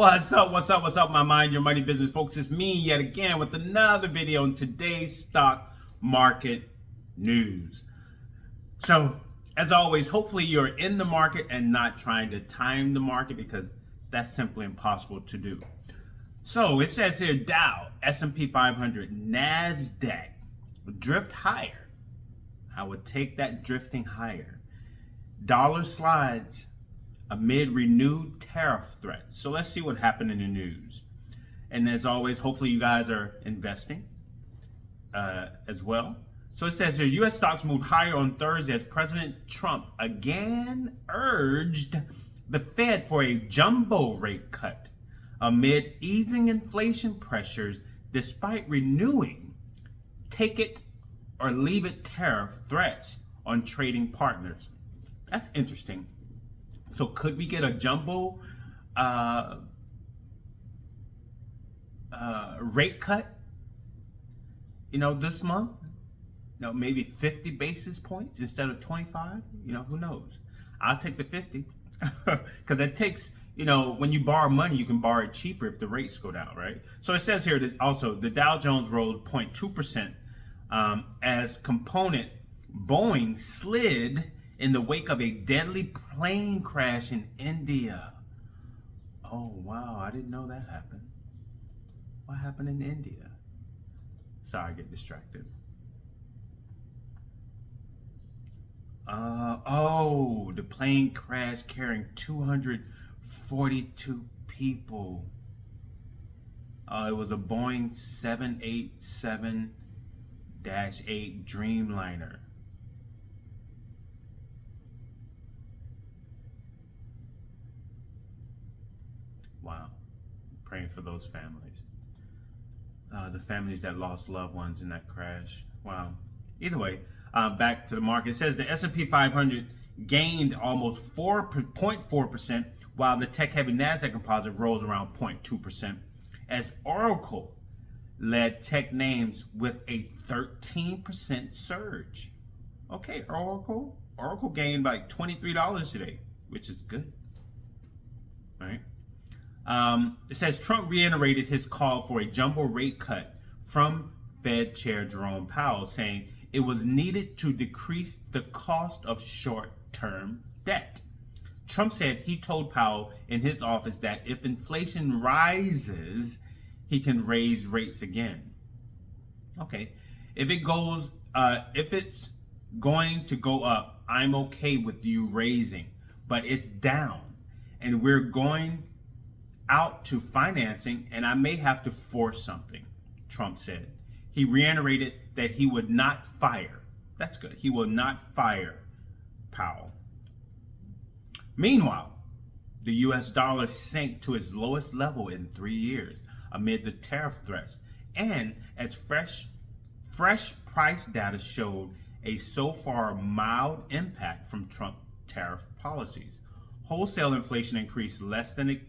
What's up, my Mind Your Money business folks? It's me yet again with another video on today's stock market news. So, as always, hopefully you're in the market and not trying to time the market because that's simply impossible to do. So, it says here Dow, S&P 500, NASDAQ drift higher. I would take that drifting higher. Dollar slides amid renewed tariff threats. So let's see what happened in the news. And as always, hopefully you guys are investing as well. So it says here, U.S. stocks moved higher on Thursday as President Trump again urged the Fed for a jumbo rate cut amid easing inflation pressures despite renewing take it or leave it tariff threats on trading partners. That's interesting. So could we get a jumbo rate cut, this month? Maybe 50 basis points instead of 25? Who knows? I'll take the 50 because it takes, when you borrow money, you can borrow it cheaper if the rates go down, right? So it says here that also the Dow Jones rose 0.2% as component Boeing slid in the wake of a deadly plane crash in India. Oh, wow, I didn't know that happened. What happened in India? Sorry, I get distracted. The plane crash carrying 242 people. It was a Boeing 787-8 Dreamliner. Wow. Praying for those families. The families that lost loved ones in that crash. Wow. Either way, back to the market. It says the S&P 500 gained almost 4.4%, while the tech-heavy NASDAQ composite rose around 0.2%, as Oracle led tech names with a 13% surge. Okay, Oracle gained like $23 today, which is good. All right. It says Trump reiterated his call for a jumbo rate cut from Fed Chair Jerome Powell, saying it was needed to decrease the cost of short-term debt. Trump said he told Powell in his office that if inflation rises, he can raise rates again. Okay, if it's going to go up, I'm okay with you raising, but it's down, and we're going out to financing, and I may have to force something, Trump said. He reiterated that he would not fire. That's good. He will not fire Powell. Meanwhile, the U.S. dollar sank to its lowest level in 3 years amid the tariff threats, and as fresh price data showed a so far mild impact from Trump tariff policies. Wholesale inflation increased less than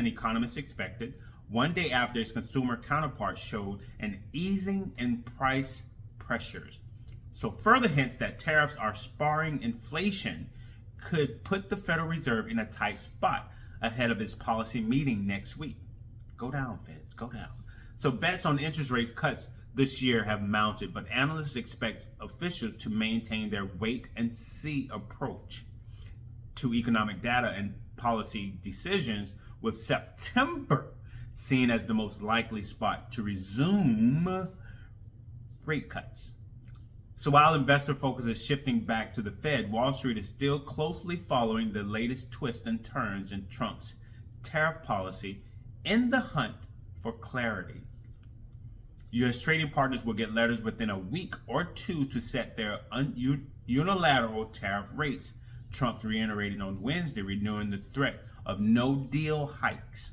economists expected, one day after its consumer counterpart showed an easing in price pressures. So further hints that tariffs are spurring inflation could put the Federal Reserve in a tight spot ahead of its policy meeting next week. Go down, Feds, go down. So bets on interest rates cuts this year have mounted, but analysts expect officials to maintain their wait and see approach to economic data and policy decisions, with September seen as the most likely spot to resume rate cuts. So while investor focus is shifting back to the Fed, Wall Street is still closely following the latest twists and turns in Trump's tariff policy in the hunt for clarity. U.S. trading partners will get letters within a week or two to set their unilateral tariff rates, Trump's reiterated on Wednesday, renewing the threat of no-deal hikes.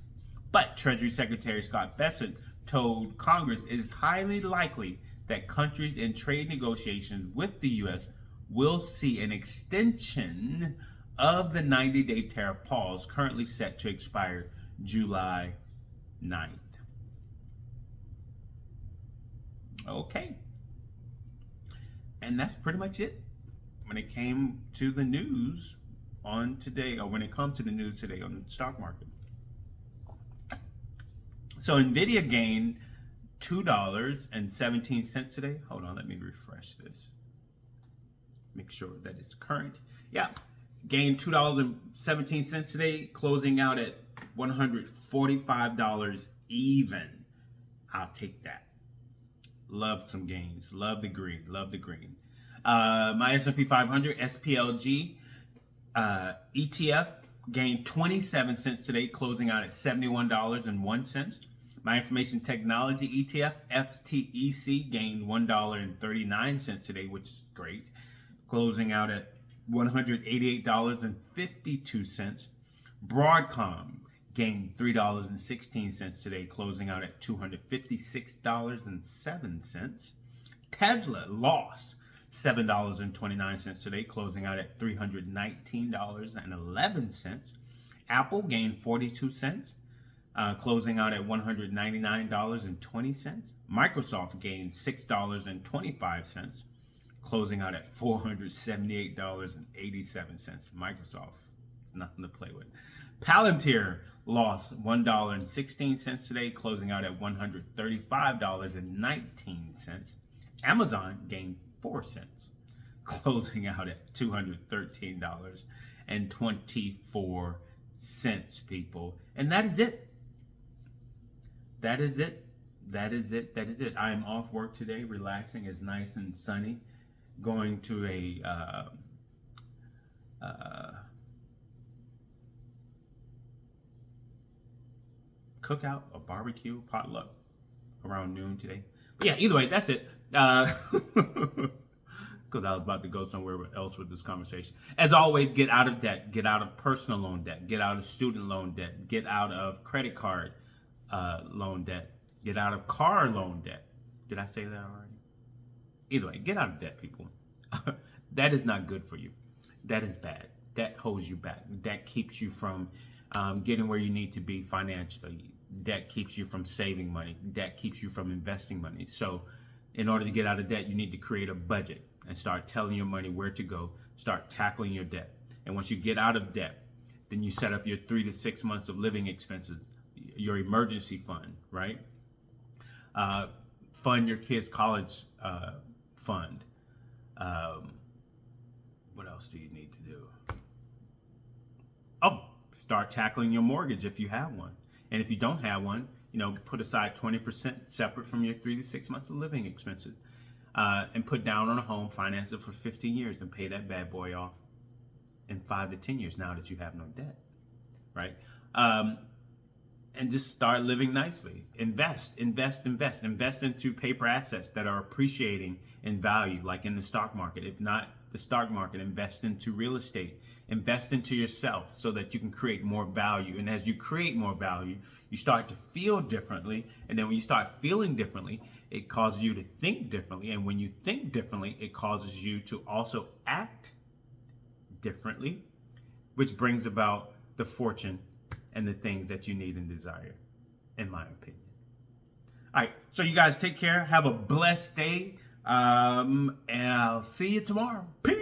But Treasury Secretary Scott Bessent told Congress it is highly likely that countries in trade negotiations with the U.S. will see an extension of the 90-day tariff pause currently set to expire July 9th. Okay. And that's pretty much it when it came to the news on today, or when it comes to the news today on the stock market. So Nvidia gained $2.17 today. Hold on, let me refresh this. Make sure that it's current. Yeah, gained $2.17 today, closing out at $145 even. I'll take that. Love some gains. Love the green. Love the green. My S&P 500 SPLG ETF gained 27 cents today, closing out at $71.01. My information technology ETF FTEC gained $1.39 today, which is great, closing out at $188.52. Broadcom gained $3.16 today, closing out at $256.07. Tesla lost $7.29 today, closing out at $319.11. Apple gained 42 cents, closing out at $199.20. Microsoft gained $6.25, closing out at $478.87. Microsoft, it's nothing to play with. Palantir lost $1.16 today, closing out at $135.19. Amazon gained 4 cents, closing out at $213.24, people. And that is it. That is it. That is it. That is it. I am off work today, relaxing. It's nice and sunny. Going to a cookout, a barbecue, potluck around noon today. But yeah, either way, that's it. Because I was about to go somewhere else with this conversation. As always, get out of debt. Get out of personal loan debt. Get out of student loan debt. Get out of credit card loan debt. Get out of car loan debt. Did I say that already? Either way, get out of debt, people. That is not good for you. That is bad. That holds you back. That keeps you from getting where you need to be financially. Debt keeps you from saving money. Debt keeps you from investing money. So in order to get out of debt, you need to create a budget and start telling your money where to go. Start tackling your debt. And once you get out of debt, then you set up your 3 to 6 months of living expenses, your emergency fund, right? Fund your kids' college fund. What else do you need to do? Oh, start tackling your mortgage if you have one. And if you don't have one, put aside 20% separate from your 3 to 6 months of living expenses, and put down on a home, finance it for 15 years, and pay that bad boy off in 5 to 10 years now that you have no debt, right? And just start living nicely. Invest into paper assets that are appreciating in value, like in the stock market. If not the stock market, invest into real estate. Invest into yourself so that you can create more value. And as you create more value, you start to feel differently. And then when you start feeling differently, it causes you to think differently. And when you think differently, it causes you to also act differently, which brings about the fortune and the things that you need and desire, in my opinion. All right, so you guys take care. Have a blessed day. And I'll see you tomorrow. Peace.